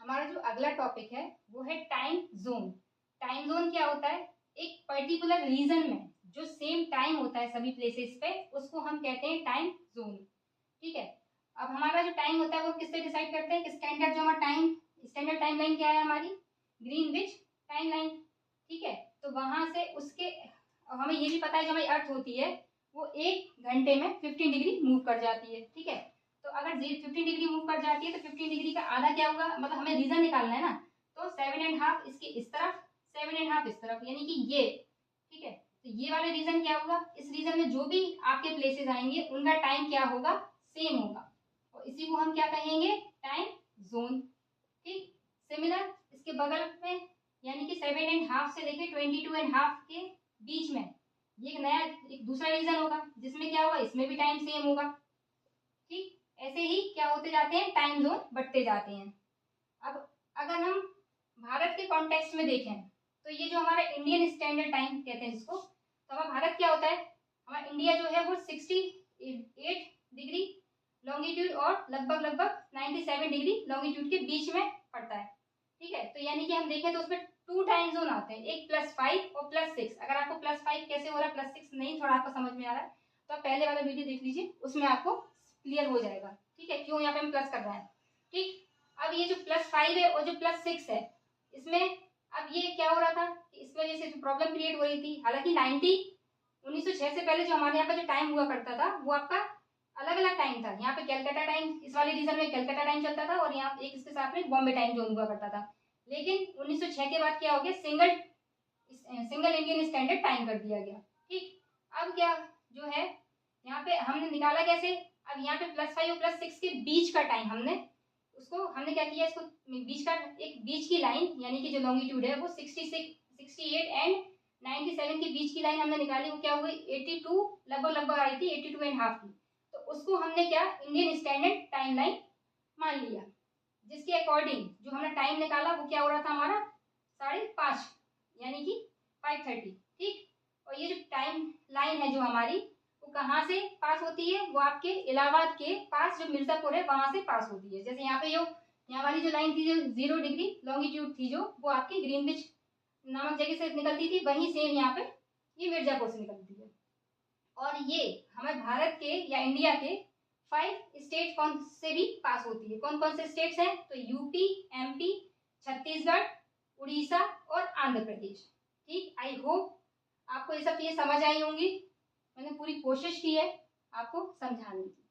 हमारा जो अगला टॉपिक है वो है टाइम जोन। टाइम जोन क्या होता है? एक पर्टिकुलर रीजन में जो सेम टाइम होता है सभी प्लेसेस पे, उसको हम कहते हैं टाइम जोन। ठीक है। अब हमारा जो टाइम होता है वो किससे डिसाइड करते हैं? स्टैंडर्ड जो हमारा टाइम, स्टैंडर्ड टाइम लाइन क्या है हमारी? Greenwich time line. ठीक है। तो वहां से उसके हमें ये भी पता है जो हमारी अर्थ होती है वो 1 घंटे में 15 डिग्री मूव कर जाती है। ठीक है। तो अगर 15 डिग्री मूव कर जाती है तो 15 डिग्री का आधा क्या होगा? मतलब हमें रीजन निकालना है ना। तो 7.5 इसके इस तरफ, 7.5 इस तरफ, यानी कि ये। ठीक है। तो ये वाले रीजन क्या होगा? इस रीजन में जो भी आपके प्लेसेस आएंगे उनका टाइम क्या होगा? सेम होगा। और इसी को हम क्या कहेंगे? Time zone. ठीक। सिमिलर इसके बगल में, यानी कि 7.5 से लेके 22.5 के बीच में ये एक दूसरा रीजन होगा जिसमें क्या होगा? इसमें भी टाइम सेम होगा। ठीक। ऐसे ही क्या होते जाते हैं? टाइम जोन बढ़ते जाते हैं। अब अगर हम भारत के कॉन्टेक्स्ट में देखें तो ये जो हमारा इंडियन स्टैंडर्ड टाइम कहते हैं जिसको, तो हमारा भारत क्या होता है? हमारा इंडिया जो है वो 68 डिग्री लॉन्गिट्यूड और लगभग 97 डिग्री लॉन्गिट्यूड के बीच में पड़ता है। ठीक है। तो यानी कि हम देखें तो उसमें 2 टाइम जोन आते हैं, एक +5 और +6। अगर आपको +5 कैसे हो रहा है, +6 नहीं थोड़ा आपको समझ में आ रहा है तो आप पहले वाला वीडियो देख लीजिए, उसमें आपको क्लियर हो जाएगा। ठीक है, क्यों यहाँ पे हम प्लस कर रहे हैं। ठीक। अब ये जो +5 है और जो +6 है, इसमें अब ये क्या हो रहा था कि इस वजह से जो प्रॉब्लम क्रिएट हो रही थी, हालांकि 1906 से पहले जो हमारे यहाँ पे जो टाइम हुआ करता था वो आपका अलग अलग टाइम था। यहाँ पे कैलकाटा टाइम, इस वाले रीजन में कैलकाटा टाइम चलता था, और यहाँ एक इसके साथ में बॉम्बे टाइम जोन हुआ करता था। लेकिन 1906 के बाद क्या हो गया? सिंगल इंडियन स्टैंडर्ड टाइम कर दिया गया। ठीक। अब क्या जो है यहाँ पे हमने निकाला कैसे? अब यहाँ पे +5 और +6 के बीच का टाइम हमने क्या किया? इसको बीच का एक बीच की लाइन, यानी कि जो लॉन्गिट्यूड है वो 68 एंड 97 के बीच की लाइन हमने निकाली। वो क्या हो गई? 82 लगभग आई थी, 82.5 की। तो उसको हमने क्या इंडियन स्टैंडर्ड टाइम लाइन मान लिया, जिसके अकॉर्डिंग जो हमने टाइम निकाला वो क्या हो रहा था हमारा? 5:30, यानी कि 5:30। ठीक। और ये जो टाइम लाइन है जो हमारी, वो कहाँ से पास होती है? वो आपके इलाहाबाद के पास जो मिर्जापुर है वहां से पास होती है। जैसे यहाँ पे जो यहाँ वाली जो लाइन थी जो 0 डिग्री लॉन्गिट्यूड थी, जो वो आपकी ग्रीनविच नामक जगह से निकलती थी, वहीं सेम यहाँ पे ये मिर्जापुर से निकलती है। और ये हमारे भारत के या इंडिया के 5 स्टेट कौन से भी पास होती है। कौन कौन से स्टेट्स हैं? तो यूपी, एमपी, छत्तीसगढ़, उड़ीसा और आंध्र प्रदेश। ठीक। आई होप आपको ये सब चीजें समझ आई होंगी। मैंने पूरी कोशिश की है आपको समझाने की।